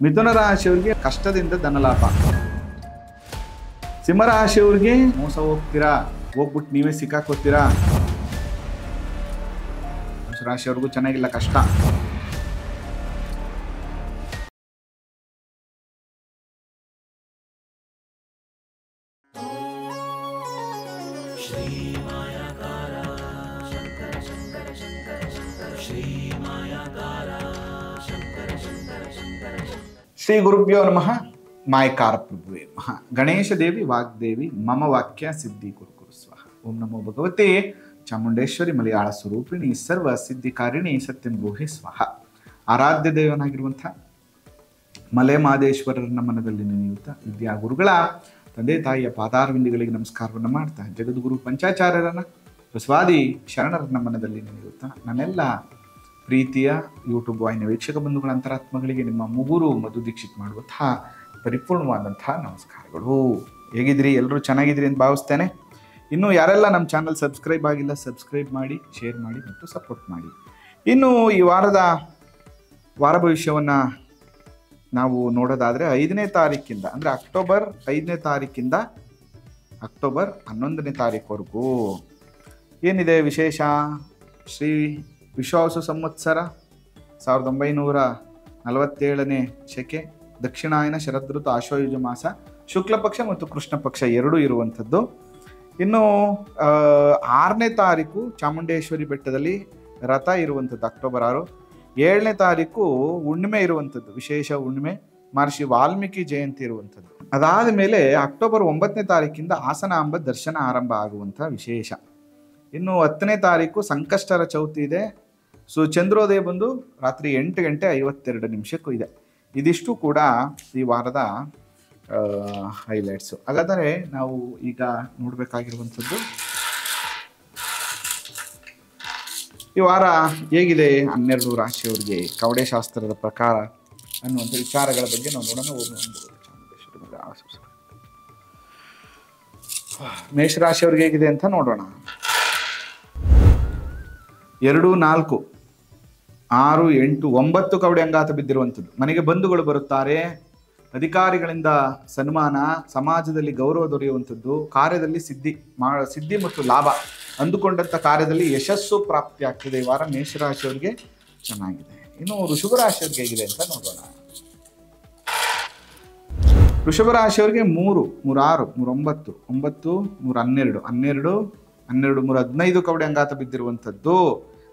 ಮಿಥುನ ರಾಶಿಯವರಿಗೆ ಕಷ್ಟದಿಂದ ಧನಲಾಭ. ಸಿಂಹರಾಶಿಯವರಿಗೆ ಮೋಸ ಹೋಗ್ತೀರಾ, ಹೋಗ್ಬಿಟ್ಟು ನೀವೇ ಸಿಕ್ಕಾಕೋತೀರಾ. ರಾಶಿಯವ್ರಿಗೂ ಚೆನ್ನಾಗಿಲ್ಲ, ಕಷ್ಟ. ಶ್ರೀ ಗುರುಭ್ಯೋ ನಮಃ. ಮಾಯಕಾರ ಪ್ರಭುವೇ ಮಹ. ಗಣೇಶ ದೇವಿ ವಾಗ್ದೇವಿ ಮಮ ವಾಕ್ಯ ಸಿದ್ಧಿ ಕುರುಕುರು ಸ್ವಾಹ. ಓಂ ನಮೋ ಭಗವತೆ ಚಾಮುಂಡೇಶ್ವರಿ ಮಲಯಾಳ ಸ್ವರೂಪಿಣಿ ಸರ್ವ ಸಿದ್ಧಿಕಾರಿಣಿ ಸತ್ಯಂ ಭೂಹಿ ಸ್ವಾಹ. ಆರಾಧ್ಯ ದೇವನಾಗಿರುವಂಥ ಮಲೆ ಮಹದೇಶ್ವರರ ಮನದಲ್ಲಿ ನೆನೆಯುತ್ತಾ ವಿದ್ಯಾ ಗುರುಗಳ ತಂದೆ ತಾಯಿಯ ಪಾದಾರವಿಂದಗಳಿಗೆ ನಮಸ್ಕಾರವನ್ನು ಮಾಡ್ತಾ ಜಗದ್ಗುರು ಪಂಚಾಚಾರ್ಯರನ್ನ ಬಸವಾದಿ ಶರಣರ ಮನದಲ್ಲಿ ನೆನೆಯುತ್ತಾ ನನ್ನೆಲ್ಲ ಪ್ರೀತಿಯ ಯೂಟ್ಯೂಬ್ ವಾಹಿನಿಯ ವೀಕ್ಷಕ ಬಂಧುಗಳ ಅಂತರಾತ್ಮಗಳಿಗೆ ನಿಮ್ಮ ಮುಗುರು ಮಧು ದೀಕ್ಷಿತ್ ಮಾಡುವಂತಹ ಪರಿಪೂರ್ಣವಾದಂತಹ ನಮಸ್ಕಾರಗಳು. ಹೇಗಿದ್ರಿ? ಎಲ್ಲರೂ ಚೆನ್ನಾಗಿದ್ರಿ ಅಂತ ಭಾವಿಸ್ತೇನೆ. ಇನ್ನು ಯಾರೆಲ್ಲ ನಮ್ಮ ಚಾನಲ್ ಸಬ್ಸ್ಕ್ರೈಬ್ ಆಗಿಲ್ಲ, ಸಬ್ಸ್ಕ್ರೈಬ್ ಮಾಡಿ, ಶೇರ್ ಮಾಡಿ ಮತ್ತು ಸಪೋರ್ಟ್ ಮಾಡಿ. ಇನ್ನು ಈ ವಾರದ ವಾರ ಭವಿಷ್ಯವನ್ನು ನಾವು ನೋಡೋದಾದರೆ 5ನೇ ತಾರೀಕಿಂದ ಅಂದರೆ ಅಕ್ಟೋಬರ್ 5ನೇ ತಾರೀಕಿಂದ ಅಕ್ಟೋಬರ್ 11ನೇ ತಾರೀಕುವರೆಗೂ ಏನಿದೆ ವಿಶೇಷ? ಶ್ರೀ ವಿಶ್ವಾವಸು ಸಂವತ್ಸರ 1947ನೇ ಶಕೆ, ದಕ್ಷಿಣಾಯನ ಶರದೃತು ಆಶ್ವಯುಜ ಮಾಸ, ಶುಕ್ಲ ಪಕ್ಷ ಮತ್ತು ಕೃಷ್ಣ ಪಕ್ಷ ಎರಡೂ ಇರುವಂಥದ್ದು. ಇನ್ನು 6ನೇ ತಾರೀಕು ಚಾಮುಂಡೇಶ್ವರಿ ಬೆಟ್ಟದಲ್ಲಿ ರಥ ಇರುವಂಥದ್ದು ಅಕ್ಟೋಬರ್ 6. 7ನೇ ತಾರೀಕು ಹುಣ್ಣಿಮೆ ಇರುವಂಥದ್ದು, ವಿಶೇಷ ಹುಣ್ಣಿಮೆ, ಮಹರ್ಷಿ ವಾಲ್ಮೀಕಿ ಜಯಂತಿ ಇರುವಂಥದ್ದು. ಅದಾದ ಮೇಲೆ ಅಕ್ಟೋಬರ್ 9ನೇ ತಾರೀಕಿಂದ ಹಾಸನಾಂಬ ದರ್ಶನ ಆರಂಭ ಆಗುವಂಥ ವಿಶೇಷ. ಇನ್ನು 10ನೇ ತಾರೀಕು ಸಂಕಷ್ಟರ ಚೌತಿ ಇದೆ. ಸೊ ಚಂದ್ರೋದಯ ಬಂದು ರಾತ್ರಿ 8:52 ಇದೆ. ಇದಿಷ್ಟು ಕೂಡ ಈ ವಾರದ ಹೈಲೈಟ್ಸು. ಹಾಗಾದರೆ ನಾವು ಈಗ ನೋಡಬೇಕಾಗಿರುವಂಥದ್ದು ಈ ವಾರ ಹೇಗಿದೆ 12 ರಾಶಿಯವರಿಗೆ ಕವಡೆ ಶಾಸ್ತ್ರದ ಪ್ರಕಾರ ಅನ್ನುವಂಥ ವಿಚಾರಗಳ ಬಗ್ಗೆ ನಾವು ನೋಡೋಣ. ಮೇಷರಾಶಿಯವ್ರಿಗೆ ಹೇಗಿದೆ ಅಂತ ನೋಡೋಣ. 2, 4, 6, 8, 9 ಕವಡೆ ಅಂಗಾತ ಬಿದ್ದಿರುವಂಥದ್ದು. ಮನೆಗೆ ಬಂಧುಗಳು ಬರುತ್ತಾರೆ, ಅಧಿಕಾರಿಗಳಿಂದ ಸನ್ಮಾನ, ಸಮಾಜದಲ್ಲಿ ಗೌರವ ದೊರೆಯುವಂಥದ್ದು, ಕಾರ್ಯದಲ್ಲಿ ಸಿದ್ಧಿ ಮತ್ತು ಲಾಭ, ಅಂದುಕೊಂಡಂಥ ಕಾರ್ಯದಲ್ಲಿ ಯಶಸ್ಸು ಪ್ರಾಪ್ತಿ ಆಗ್ತದೆ. ಈ ವಾರ ಮೇಷರಾಶಿಯವರಿಗೆ ಚೆನ್ನಾಗಿದೆ. ಇನ್ನು ವೃಷಭ ರಾಶಿಯವರಿಗೆ ಹೇಗಿದೆ ಅಂತ ನೋಡೋಣ. ವೃಷಭ ರಾಶಿಯವರಿಗೆ 3, 3, 6, 3, 9, 9, 3, 12, 12, 15 ಕವಡೆ ಅಂಗಾತ ಬಿದ್ದಿರುವಂಥದ್ದು.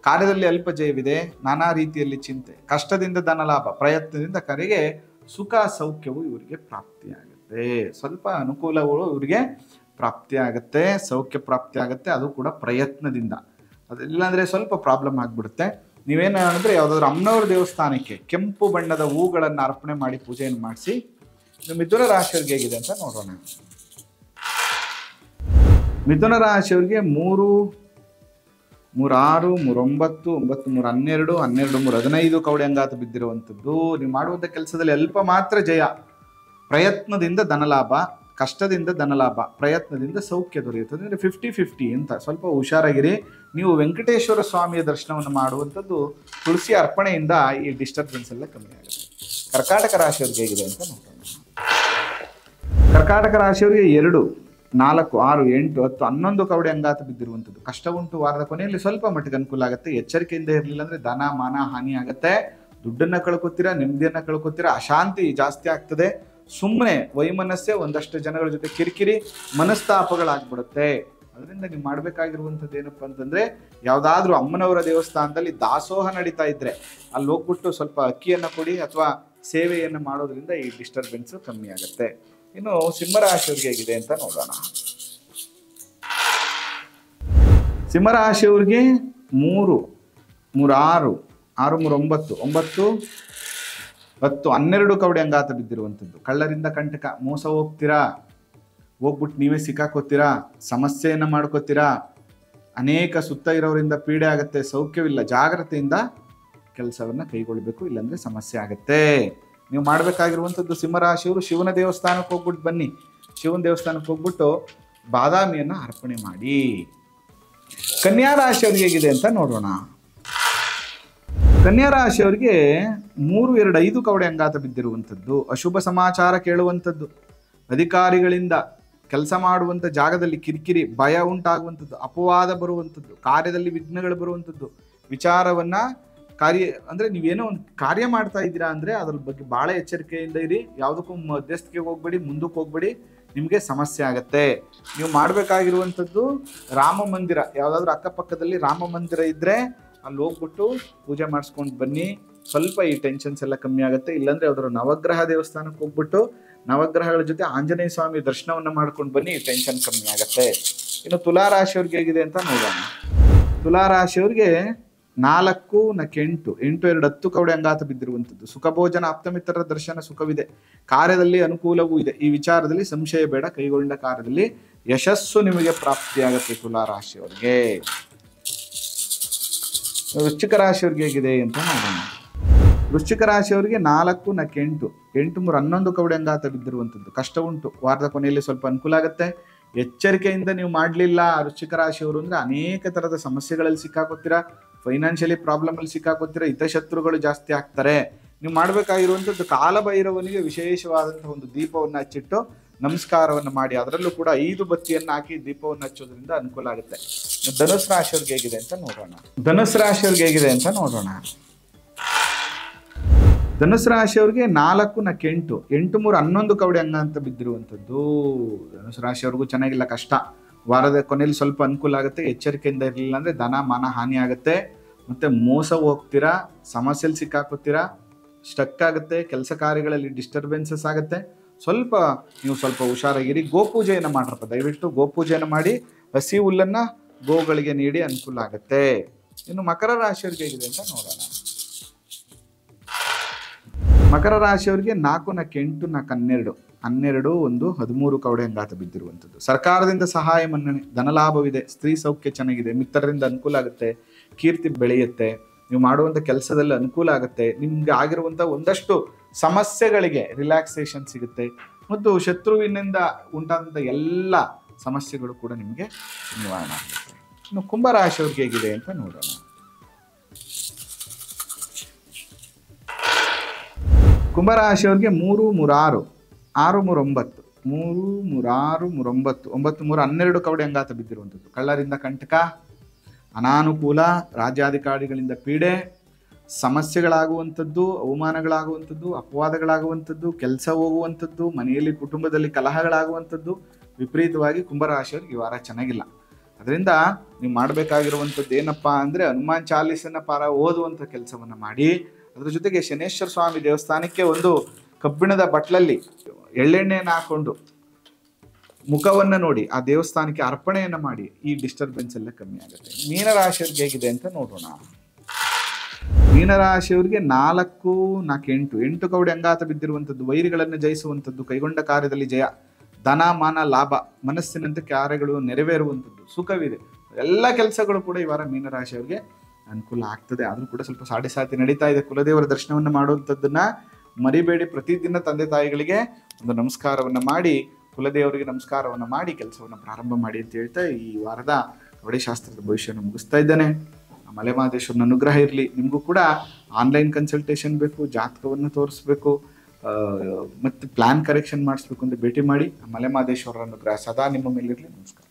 ಕಾರ್ಯದಲ್ಲಿ ಅಲ್ಪ ಜಯವಿದೆ, ನಾನಾ ರೀತಿಯಲ್ಲಿ ಚಿಂತೆ, ಕಷ್ಟದಿಂದ ಧನಲಾಭ, ಪ್ರಯತ್ನದಿಂದ ಕರೆಗೆ ಸುಖ ಸೌಖ್ಯವು ಇವರಿಗೆ ಪ್ರಾಪ್ತಿಯಾಗುತ್ತೆ. ಸ್ವಲ್ಪ ಅನುಕೂಲಗಳು ಇವರಿಗೆ ಪ್ರಾಪ್ತಿಯಾಗುತ್ತೆ, ಸೌಖ್ಯ ಪ್ರಾಪ್ತಿಯಾಗುತ್ತೆ, ಅದು ಕೂಡ ಪ್ರಯತ್ನದಿಂದ. ಅದಿಲ್ಲಾಂದರೆ ಸ್ವಲ್ಪ ಪ್ರಾಬ್ಲಮ್ ಆಗಿಬಿಡುತ್ತೆ. ನೀವೇನು ಅಂದರೆ ಯಾವುದಾದ್ರೂ ಅಮ್ಮನವರ ದೇವಸ್ಥಾನಕ್ಕೆ ಕೆಂಪು ಬಣ್ಣದ ಹೂಗಳನ್ನು ಅರ್ಪಣೆ ಮಾಡಿ ಪೂಜೆಯನ್ನು ಮಾಡಿಸಿ. ಮಿಥುನ ರಾಶಿಯವರಿಗೆ ಹೇಗಿದೆ ಅಂತ ನೋಡೋಣ. ಮಿಥುನ ರಾಶಿಯವರಿಗೆ 3, 3, 6, 3, 9, 9, 3, 12, 12, 3, 15 ಕವಡೆ ಅಂಗಾತ ಬಿದ್ದಿರುವಂಥದ್ದು. ನೀವು ಮಾಡುವಂಥ ಕೆಲಸದಲ್ಲಿ ಅಲ್ಪ ಮಾತ್ರ ಜಯ, ಪ್ರಯತ್ನದಿಂದ ಧನಲಾಭ, ಕಷ್ಟದಿಂದ ಧನಲಾಭ, ಪ್ರಯತ್ನದಿಂದ ಸೌಖ್ಯ ದೊರೆಯುತ್ತದೆ. ಅಂದರೆ 50-50 ಅಂತ. ಸ್ವಲ್ಪ ಹುಷಾರಾಗಿರಿ. ನೀವು ವೆಂಕಟೇಶ್ವರ ಸ್ವಾಮಿಯ ದರ್ಶನವನ್ನು ಮಾಡುವಂಥದ್ದು, ತುಳಸಿ ಅರ್ಪಣೆಯಿಂದ ಈ ಡಿಸ್ಟರ್ಬೆನ್ಸ್ ಎಲ್ಲ ಕಮ್ಮಿ ಆಗುತ್ತೆ. ಕರ್ಕಾಟಕ ರಾಶಿಯವರಿಗೆ ಹೇಗಿದೆ ಅಂತ ನೋಡೋಣ. ಕರ್ಕಾಟಕ ರಾಶಿಯವರಿಗೆ 2, 4, 6, 8, 10, 11 ಕವಡೆ ಅಂಗಾತ ಬಿದ್ದಿರುವಂಥದ್ದು. ಕಷ್ಟ ಉಂಟು. ವಾರದ ಕೊನೆಯಲ್ಲಿ ಸ್ವಲ್ಪ ಮಟ್ಟಿಗೆ ಅನುಕೂಲ ಆಗುತ್ತೆ. ಎಚ್ಚರಿಕೆಯಿಂದ ಇರಲಿಲ್ಲ ಅಂದರೆ ಧನ ಮಾನ ಹಾನಿ ಆಗುತ್ತೆ. ದುಡ್ಡನ್ನು ಕಳ್ಕೊತೀರಾ, ನೆಮ್ಮದಿಯನ್ನು ಕಳ್ಕೊತೀರಾ, ಅಶಾಂತಿ ಜಾಸ್ತಿ ಆಗ್ತದೆ. ಸುಮ್ಮನೆ ವೈಮನಸ್ಸೇ, ಒಂದಷ್ಟು ಜನಗಳ ಜೊತೆ ಕಿರಿಕಿರಿ, ಮನಸ್ತಾಪಗಳಾಗ್ಬಿಡುತ್ತೆ. ಅದರಿಂದ ನೀವು ಮಾಡಬೇಕಾಗಿರುವಂಥದ್ದು ಏನಪ್ಪ ಅಂತಂದರೆ, ಯಾವುದಾದ್ರೂ ಅಮ್ಮನವರ ದೇವಸ್ಥಾನದಲ್ಲಿ ದಾಸೋಹ ನಡೀತಾ ಇದ್ದರೆ ಅಲ್ಲಿ ಹೋಗ್ಬಿಟ್ಟು ಸ್ವಲ್ಪ ಅಕ್ಕಿಯನ್ನು ಕೊಡಿ ಅಥವಾ ಸೇವೆಯನ್ನು ಮಾಡೋದ್ರಿಂದ ಈ ಡಿಸ್ಟರ್ಬೆನ್ಸು ಕಮ್ಮಿ ಆಗುತ್ತೆ. ಇನ್ನು ಸಿಂಹರಾಶಿಯವರಿಗೆ ಹೇಗಿದೆ ಅಂತ ನೋಡೋಣ. ಸಿಂಹರಾಶಿಯವರಿಗೆ 3, 3, 6, 6, 3, 9, 9, 10, 12 ಕವಡೆ ಅಂಗಾತ ಬಿದ್ದಿರುವಂಥದ್ದು. ಕಳ್ಳರಿಂದ ಕಂಟಕ, ಮೋಸ ಹೋಗ್ತೀರಾ, ಹೋಗ್ಬಿಟ್ಟು ನೀವೇ ಸಿಕ್ಕಾಕೋತೀರಾ, ಸಮಸ್ಯೆಯನ್ನು ಮಾಡ್ಕೋತೀರಾ, ಅನೇಕ ಸುತ್ತ ಇರೋರಿಂದ ಪೀಡೆ ಆಗುತ್ತೆ, ಸೌಖ್ಯವಿಲ್ಲ. ಜಾಗ್ರತೆಯಿಂದ ಕೆಲಸವನ್ನು ಕೈಗೊಳ್ಳಬೇಕು, ಇಲ್ಲಾಂದರೆ ಸಮಸ್ಯೆ ಆಗುತ್ತೆ. ನೀವು ಮಾಡಬೇಕಾಗಿರುವಂಥದ್ದು ಸಿಂಹರಾಶಿಯವರು ಶಿವನ ದೇವಸ್ಥಾನಕ್ಕೆ ಹೋಗ್ಬಿಟ್ಟು ಬನ್ನಿ. ಶಿವನ ದೇವಸ್ಥಾನಕ್ಕೆ ಹೋಗ್ಬಿಟ್ಟು ಬಾದಾಮಿಯನ್ನು ಅರ್ಪಣೆ ಮಾಡಿ. ಕನ್ಯಾ ರಾಶಿಯವರಿಗೆ ಹೇಗಿದೆ ಅಂತ ನೋಡೋಣ. ಕನ್ಯಾ ರಾಶಿಯವರಿಗೆ 3, 2, 5 ಕವಡೆ ಅಂಗಾತ ಬಿದ್ದಿರುವಂಥದ್ದು, ಅಶುಭ ಸಮಾಚಾರ ಕೇಳುವಂಥದ್ದು, ಅಧಿಕಾರಿಗಳಿಂದ ಕೆಲಸ ಮಾಡುವಂಥ ಜಾಗದಲ್ಲಿ ಕಿರಿಕಿರಿ, ಭಯ ಉಂಟಾಗುವಂಥದ್ದು, ಅಪವಾದ ಬರುವಂಥದ್ದು, ಕಾರ್ಯದಲ್ಲಿ ವಿಘ್ನಗಳು ಬರುವಂಥದ್ದು, ವಿಚಾರವನ್ನ ಅಂದ್ರೆ ನೀವೇನೋ ಒಂದು ಕಾರ್ಯ ಮಾಡ್ತಾ ಇದ್ದೀರಾ ಅಂದ್ರೆ ಅದ್ರ ಬಗ್ಗೆ ಬಹಳ ಎಚ್ಚರಿಕೆಯಿಂದ ಇರಿ. ಯಾವುದಕ್ಕೂ ಮಧ್ಯಸ್ಥಿಕೆ ಹೋಗ್ಬೇಡಿ, ಮುಂದಕ್ಕೆ ಹೋಗ್ಬೇಡಿ, ನಿಮಗೆ ಸಮಸ್ಯೆ ಆಗತ್ತೆ. ನೀವು ಮಾಡಬೇಕಾಗಿರುವಂಥದ್ದು ರಾಮ ಮಂದಿರ, ಯಾವುದಾದ್ರೂ ಅಕ್ಕಪಕ್ಕದಲ್ಲಿ ರಾಮ ಮಂದಿರ ಇದ್ರೆ ಅಲ್ಲಿ ಹೋಗ್ಬಿಟ್ಟು ಪೂಜೆ ಮಾಡಿಸ್ಕೊಂಡು ಬನ್ನಿ, ಸ್ವಲ್ಪ ಈ ಟೆನ್ಷನ್ಸ್ ಎಲ್ಲ ಕಮ್ಮಿ ಆಗುತ್ತೆ. ಇಲ್ಲಾಂದ್ರೆ ಯಾವ್ದಾದ್ರು ನವಗ್ರಹ ದೇವಸ್ಥಾನಕ್ಕೆ ಹೋಗ್ಬಿಟ್ಟು ನವಗ್ರಹಗಳ ಜೊತೆ ಆಂಜನೇಯ ಸ್ವಾಮಿ ದರ್ಶನವನ್ನ ಮಾಡ್ಕೊಂಡು ಬನ್ನಿ, ಟೆನ್ಷನ್ ಕಮ್ಮಿ ಆಗತ್ತೆ. ಇನ್ನು ತುಲಾ ರಾಶಿಯವ್ರಿಗೆ ಹೇಗಿದೆ ಅಂತ ನೋಡೋಣ. ತುಲಾ ರಾಶಿಯವ್ರಿಗೆ 4, 8, 2, 10 ಕವಡೆ ಅಂಗಾತ ಬಿದ್ದಿರುವಂಥದ್ದು, ಸುಖಭೋಜನ, ಆಪ್ತಮಿತ್ರರ ದರ್ಶನ ಸುಖವಿದೆ, ಕಾರ್ಯದಲ್ಲಿ ಅನುಕೂಲವೂ ಇದೆ. ಈ ವಿಚಾರದಲ್ಲಿ ಸಂಶಯ ಬೇಡ, ಕೈಗೊಂಡ ಕಾರ್ಯದಲ್ಲಿ ಯಶಸ್ಸು ನಿಮಗೆ ಪ್ರಾಪ್ತಿಯಾಗತ್ತೆ. ತುಲಾ ರಾಶಿಯವರಿಗೆ. ವೃಶ್ಚಿಕ ರಾಶಿಯವ್ರಿಗೆ ಹೇಗಿದೆ ಅಂತ ನೋಡೋಣ. ವೃಶ್ಚಿಕ ರಾಶಿಯವರಿಗೆ 4, 8, 8, 3, 11 ಕವಡೆ ಅಂಗಾತ ಬಿದ್ದಿರುವಂಥದ್ದು, ಕಷ್ಟ ಉಂಟು. ವಾರದ ಕೊನೆಯಲ್ಲಿ ಸ್ವಲ್ಪ ಅನುಕೂಲ ಆಗುತ್ತೆ. ಎಚ್ಚರಿಕೆಯಿಂದ ನೀವು ಮಾಡಲಿಲ್ಲ ವೃಶ್ಚಿಕ ರಾಶಿಯವರು ಅಂದ್ರೆ ಅನೇಕ ತರದ ಸಮಸ್ಯೆಗಳಲ್ಲಿ ಸಿಕ್ಕಾಕೋತೀರಾ, ಫೈನಾನ್ಷಿಯಲಿ ಪ್ರಾಬ್ಲಮ್ ಅಲ್ಲಿ ಸಿಕ್ಕಾಕೋತೀರಾ, ಹಿತಶತ್ರುಗಳು ಜಾಸ್ತಿ ಆಗ್ತಾರೆ. ನೀವು ಮಾಡಬೇಕಾಗಿರುವಂಥದ್ದು ಕಾಲಭೈರವನಿಗೆ ವಿಶೇಷವಾದಂತಹ ಒಂದು ದೀಪವನ್ನು ಹಚ್ಚಿಟ್ಟು ನಮಸ್ಕಾರವನ್ನು ಮಾಡಿ, ಅದರಲ್ಲೂ ಕೂಡ 5 ಬತ್ತಿಯನ್ನು ಹಾಕಿ ದೀಪವನ್ನು ಹಚ್ಚೋದ್ರಿಂದ ಅನುಕೂಲ ಆಗುತ್ತೆ. ಧನುಸ್ ರಾಶಿಯವ್ರಿಗೆ ಹೇಗಿದೆ ಅಂತ ನೋಡೋಣ. ಧನುಸ್ ರಾಶಿಯವ್ರಿಗೆ ಹೇಗಿದೆ ಅಂತ ನೋಡೋಣ. ಧನುಸ್ ರಾಶಿಯವ್ರಿಗೆ 4, 8, 8, 3, 11 ಕವಡೆ ಅಂಗಾತ ಬಿದ್ದಿರುವಂಥದ್ದು. ಧನುಸ್ ರಾಶಿಯವ್ರಿಗೂ ಚೆನ್ನಾಗಿಲ್ಲ, ಕಷ್ಟ. ವಾರದ ಕೊನೆಯಲ್ಲಿ ಸ್ವಲ್ಪ ಅನುಕೂಲ ಆಗುತ್ತೆ. ಎಚ್ಚರಿಕೆಯಿಂದ ಇರಲಿಲ್ಲ ಅಂದ್ರೆ ಧನ ಮಾನ ಹಾನಿ ಆಗುತ್ತೆ, ಮತ್ತೆ ಮೋಸ ಹೋಗ್ತೀರಾ, ಸಮಸ್ಯೆಯಲ್ಲಿ ಸಿಕ್ಕಾಕೋತೀರಾ, ಸ್ಟಕ್ ಆಗುತ್ತೆ, ಕೆಲಸ ಕಾರ್ಯಗಳಲ್ಲಿ ಡಿಸ್ಟರ್ಬೆನ್ಸಸ್ ಆಗುತ್ತೆ. ನೀವು ಸ್ವಲ್ಪ ಹುಷಾರಾಗಿರಿ. ಗೋಪೂಜೆಯನ್ನು ಮಾಡ್ರಪ್ಪ, ದಯವಿಟ್ಟು ಗೋಪೂಜೆಯನ್ನು ಮಾಡಿ ಹಸಿ ಹುಲ್ಲನ್ನ ಗೋಗಳಿಗೆ ನೀಡಿ ಅನುಕೂಲ ಆಗುತ್ತೆ. ಇನ್ನು ಮಕರ ರಾಶಿಯವ್ರಿಗೆ ಹೇಗಿದೆ ಅಂತ ನೋಡೋಣ. ಮಕರ ರಾಶಿಯವರಿಗೆ 4, 8, 12, 12, 1, 13 ಕವಡೆ ಅಂಗಾತ ಬಿದ್ದಿರುವಂಥದ್ದು. ಸರ್ಕಾರದಿಂದ ಸಹಾಯ ಮನ್ನಣೆ, ಧನಲಾಭವಿದೆ, ಸ್ತ್ರೀ ಸೌಖ್ಯ ಚೆನ್ನಾಗಿದೆ, ಮಿತ್ರರಿಂದ ಅನುಕೂಲ ಆಗುತ್ತೆ, ಕೀರ್ತಿ ಬೆಳೆಯುತ್ತೆ, ನೀವು ಮಾಡುವಂಥ ಕೆಲಸದಲ್ಲಿ ಅನುಕೂಲ ಆಗುತ್ತೆ, ನಿಮ್ಗೆ ಆಗಿರುವಂಥ ಒಂದಷ್ಟು ಸಮಸ್ಯೆಗಳಿಗೆ ರಿಲ್ಯಾಕ್ಸೇಷನ್ ಸಿಗುತ್ತೆ, ಮತ್ತು ಶತ್ರುವಿನಿಂದ ಉಂಟಾದಂಥ ಎಲ್ಲ ಸಮಸ್ಯೆಗಳು ಕೂಡ ನಿಮಗೆ ನಿವಾರಣೆ ಆಗುತ್ತೆ. ಇನ್ನು ಕುಂಭರಾಶಿಯವ್ರಿಗೆ ಹೇಗಿದೆ ಅಂತ ನೋಡೋಣ. ಕುಂಭರಾಶಿಯವ್ರಿಗೆ 3, 3, 6, 6, 3, 9, 3, 3, 6, 3, 9, 9, 3, 12 ಕವಡೆ ಅಂಗಾತ ಬಿದ್ದಿರುವಂಥದ್ದು. ಕಳ್ಳರಿಂದ ಕಂಟಕ, ಅನಾನುಕೂಲ, ರಾಜ್ಯಾಧಿಕಾರಿಗಳಿಂದ ಪೀಡೆ, ಸಮಸ್ಯೆಗಳಾಗುವಂಥದ್ದು, ಅವಮಾನಗಳಾಗುವಂಥದ್ದು, ಅಪವಾದಗಳಾಗುವಂಥದ್ದು, ಕೆಲಸ ಹೋಗುವಂಥದ್ದು, ಮನೆಯಲ್ಲಿ ಕುಟುಂಬದಲ್ಲಿ ಕಲಹಗಳಾಗುವಂಥದ್ದು. ವಿಪರೀತವಾಗಿ ಕುಂಭರಾಶಿಯವ್ರಿಗೆ ಈ ವಾರ ಚೆನ್ನಾಗಿಲ್ಲ. ಅದರಿಂದ ನೀವು ಮಾಡಬೇಕಾಗಿರುವಂಥದ್ದು ಏನಪ್ಪ ಅಂದರೆ ಹನುಮಾನ್ ಚಾಲೀಸನ್ನ ಓದುವಂಥ ಕೆಲಸವನ್ನು ಮಾಡಿ, ಅದರ ಜೊತೆಗೆ ಶನೇಶ್ವರ ಸ್ವಾಮಿ ದೇವಸ್ಥಾನಕ್ಕೆ ಒಂದು ಕಬ್ಬಿಣದ ಬಟ್ಲಲ್ಲಿ ಎಳ್ಳೆಣ್ಣೆಯನ್ನು ಹಾಕೊಂಡು ಮುಖವನ್ನು ನೋಡಿ ಆ ದೇವಸ್ಥಾನಕ್ಕೆ ಅರ್ಪಣೆಯನ್ನು ಮಾಡಿ, ಈ ಡಿಸ್ಟರ್ಬೆನ್ಸ್ ಎಲ್ಲ ಕಮ್ಮಿ ಆಗುತ್ತೆ. ಮೀನರಾಶಿಯವ್ರಿಗೆ ಹೇಗಿದೆ ಅಂತ ನೋಡೋಣ. ಮೀನರಾಶಿಯವರಿಗೆ 4, 4, 8 ಕವಡೆ ಅಂಗಾತ ಬಿದ್ದಿರುವಂಥದ್ದು, ವೈರಿಗಳನ್ನು ಜಯಿಸುವಂಥದ್ದು, ಕೈಗೊಂಡ ಕಾರ್ಯದಲ್ಲಿ ಜಯ, ಧನ ಮಾನ ಲಾಭ, ಮನಸ್ಸಿನಂತೆ ಕಾರ್ಯಗಳು ನೆರವೇರುವಂಥದ್ದು, ಸುಖವಿದೆ. ಎಲ್ಲ ಕೆಲಸಗಳು ಕೂಡ ಈ ವಾರ ಮೀನರಾಶಿಯವರಿಗೆ ಅನುಕೂಲ ಆಗ್ತದೆ. ಆದರೂ ಕೂಡ ಸ್ವಲ್ಪ ಸಾಡೆ ನಡೀತಾ ಇದೆ. ಕುಲದೇವರ ದರ್ಶನವನ್ನು ಮಾಡುವಂಥದ್ದನ್ನ ಮರಿಬೇಡಿ. ಪ್ರತಿದಿನ ತಂದೆ ತಾಯಿಗಳಿಗೆ ಒಂದು ನಮಸ್ಕಾರವನ್ನು ಮಾಡಿ, ಕುಲದೇವರಿಗೆ ನಮಸ್ಕಾರವನ್ನು ಮಾಡಿ ಕೆಲಸವನ್ನು ಪ್ರಾರಂಭ ಮಾಡಿ ಅಂತ ಹೇಳ್ತಾ ಈ ವಾರದ ಕವಡೆಶಾಸ್ತ್ರದ ಭವಿಷ್ಯವನ್ನು ಮುಗಿಸ್ತಾ ಇದ್ದೇನೆ. ಮಲೆಮಹದೇಶ್ವರನ ಅನುಗ್ರಹ ಇರಲಿ. ನಿಮಗೂ ಕೂಡ ಆನ್ಲೈನ್ ಕನ್ಸಲ್ಟೇಷನ್ ಬೇಕು, ಜಾತಕವನ್ನು ತೋರಿಸ್ಬೇಕು, ಮತ್ತು ಪ್ಲಾನ್ ಕರೆಕ್ಷನ್ ಮಾಡಿಸ್ಬೇಕು ಅಂತ ಭೇಟಿ ಮಾಡಿ. ಮಲೆಮಹದೇಶ್ವರರ ಅನುಗ್ರಹ ಸದಾ ನಿಮ್ಮ ಮೇಲಿರಲಿ. ನಮಸ್ಕಾರ.